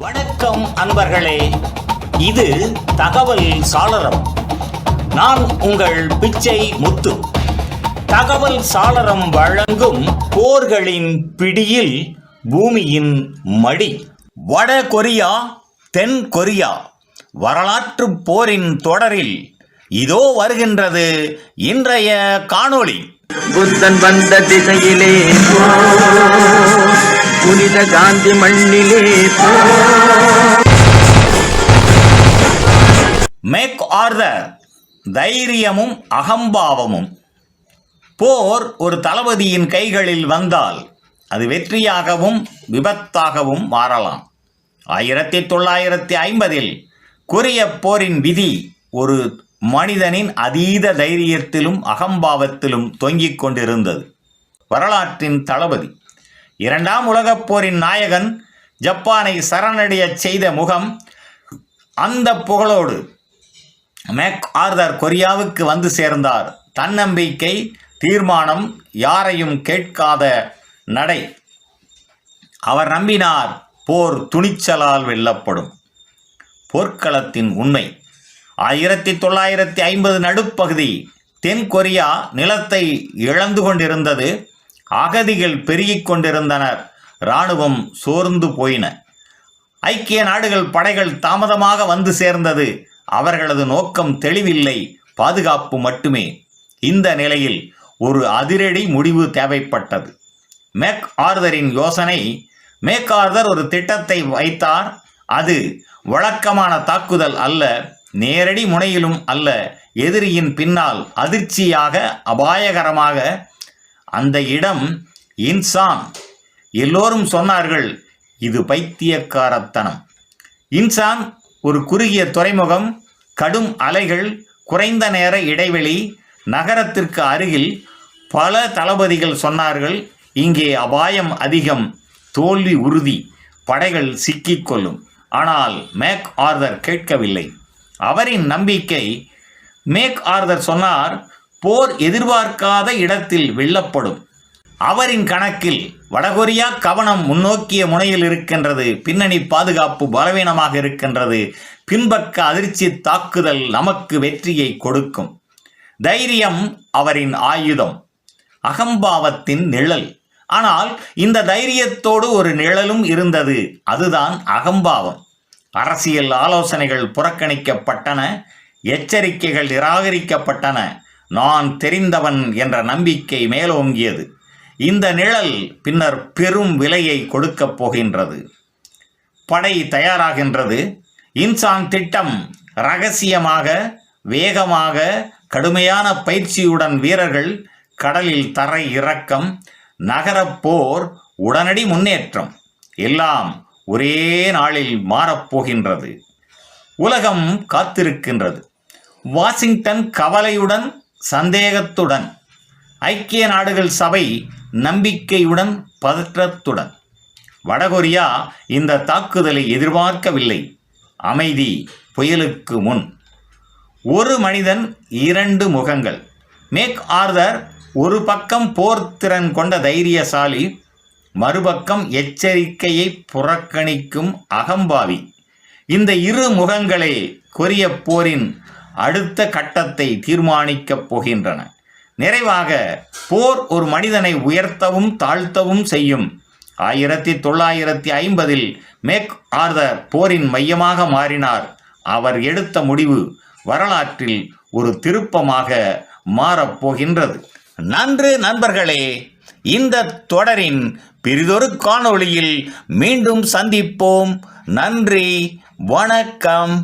வணக்கம் அன்பர்களே, இது தகவல் சாளரம். நான் உங்கள் பிச்சை முத்து. தகவல் சாளரம் வழங்கும் போர்களின் பிடியில் பூமியின் மடி. வட கொரியா, தென் கொரியா வரலாற்று போரின் தொடரில் இதோ வருகின்றது இன்றைய காணொளி. புத்தன் வந்த திசையிலே புனித காந்தி மண்ணிலே. மேக் ஆர்தர், தைரியமும் அகம்பாவமும். போர் ஒரு தளபதியின் கைகளில் வந்தால் அது வெற்றியாகவும் விபத்தாகவும் மாறலாம். 1950 கொரிய போரின் விதி ஒரு மனிதனின் அதீத தைரியத்திலும் அகம்பாவத்திலும் தொங்கிக் கொண்டிருந்தது. வரலாற்றின் தளபதி, இரண்டாம் உலகப் போரின் நாயகன், ஜப்பானை சரணடையச் செய்த முகம். அந்த புகழோடு மேக் ஆர்தர் கொரியாவுக்கு வந்து சேர்ந்தார். தன்னம்பிக்கை, தீர்மானம், யாரையும் கேட்காத நடை. அவர் நம்பினார், போர் துணிச்சலால் வெல்லப்படும். போர்க்களத்தின் உண்மை. 1950 நடுப்பகுதி. தென் கொரியா நிலத்தை இழந்து கொண்டிருந்தது. அகதிகள் பெருகிக் கொண்டிருந்தனர். இராணுவம் சோர்ந்து போயின. ஐக்கிய நாடுகள் படைகள் தாமதமாக வந்து சேர்ந்தது. அவர்களது நோக்கம் தெளிவில்லை, பாதுகாப்பு மட்டுமே. இந்த நிலையில் ஒரு அதிரடி முடிவு தேவைப்பட்டது. மேக் ஆர்தரின் யோசனை. மேக் ஆர்தர் ஒரு திட்டத்தை வைத்தார். அது வழக்கமான தாக்குதல் அல்ல, நேரடி முனையிலும் அல்ல, எதிரியின் பின்னால் அதிர்ச்சியாக, அபாயகரமாக. அந்த இடம் இன்சான். எல்லோரும் சொன்னார்கள், இது பைத்தியக்காரத்தனம். இன்சான் ஒரு குறுகிய துறைமுகம், கடும் அலைகள், குறைந்த நேர இடைவெளி, நகரத்திற்கு அருகில். பல தளபதிகள் சொன்னார்கள், இங்கே அபாயம் அதிகம், தோல்வி உறுதி, படைகள் சிக்கிக்கொள்ளும். ஆனால் மேக் ஆர்தர் கேட்கவில்லை. அவரின் நம்பிக்கை. மேக் ஆர்தர் சொன்னார், போர் எதிர்பார்க்காத இடத்தில் வெல்லப்படும். அவரின் கணக்கில் வடகொரியா கவனம் முன்னோக்கிய முனையில் இருக்கின்றது. பின்னணி பாதுகாப்பு பலவீனமாக இருக்கின்றது. பின்பக்க அதிர்ச்சி தாக்குதல் நமக்கு வெற்றியை கொடுக்கும். தைரியம் அவரின் ஆயுதம், அகம்பாவத்தின் நிழல். ஆனால் இந்த தைரியத்தோடு ஒரு நிழலும் இருந்தது. அதுதான் அகம்பாவம். அரசியல் ஆலோசனைகள் புறக்கணிக்கப்பட்டன, எச்சரிக்கைகள் நிராகரிக்கப்பட்டன. நான் தெரிந்தவன் என்ற நம்பிக்கை மேலோங்கியது. இந்த நிழல் பின்னர் பெரும் விலையை கொடுக்கப் போகின்றது. படை தயாராகின்றது. இன்சான் திட்டம் இரகசியமாக, வேகமாக, கடுமையான பயிற்சியுடன். வீரர்கள் கடலில் தரை இறக்கம், நகரப்போர், உடனடி முன்னேற்றம். எல்லாம் ஒரே நாளில் மாறப்போகின்றது. உலகம் காத்திருக்கின்றது. வாஷிங்டன் கவலையுடன், சந்தேகத்துடன். ஐக்கிய நாடுகள் சபை நம்பிக்கையுடன், பதற்றத்துடன். வடகொரியா இந்த தாக்குதலை எதிர்பார்க்கவில்லை. அமைதி புயலுக்கு முன். ஒரு மனிதன், இரண்டு முகங்கள். மேக் ஆர்தர் ஒரு பக்கம் போர் திறன் கொண்ட தைரியசாலி, மறுபக்கம் எச்சரிக்கையை புறக்கணிக்கும் அகம்பாவி. இந்த இரு முகங்களே கொரிய போரின் அடுத்த கட்டத்தை தீர்மானிக்கப் போகின்றன. நிறைவாக, போர் ஒரு மனிதனை உயர்த்தவும் தாழ்த்தவும் செய்யும். 1950 மேக் ஆர்தர் போரின் மையமாக மாறினார். அவர் எடுத்த முடிவு வரலாற்றில் ஒரு திருப்பமாக மாறப்போகின்றது. நன்று நண்பர்களே, இந்த தொடரின் பிறிதொரு காணொளியில் மீண்டும் சந்திப்போம். நன்றி, வணக்கம்.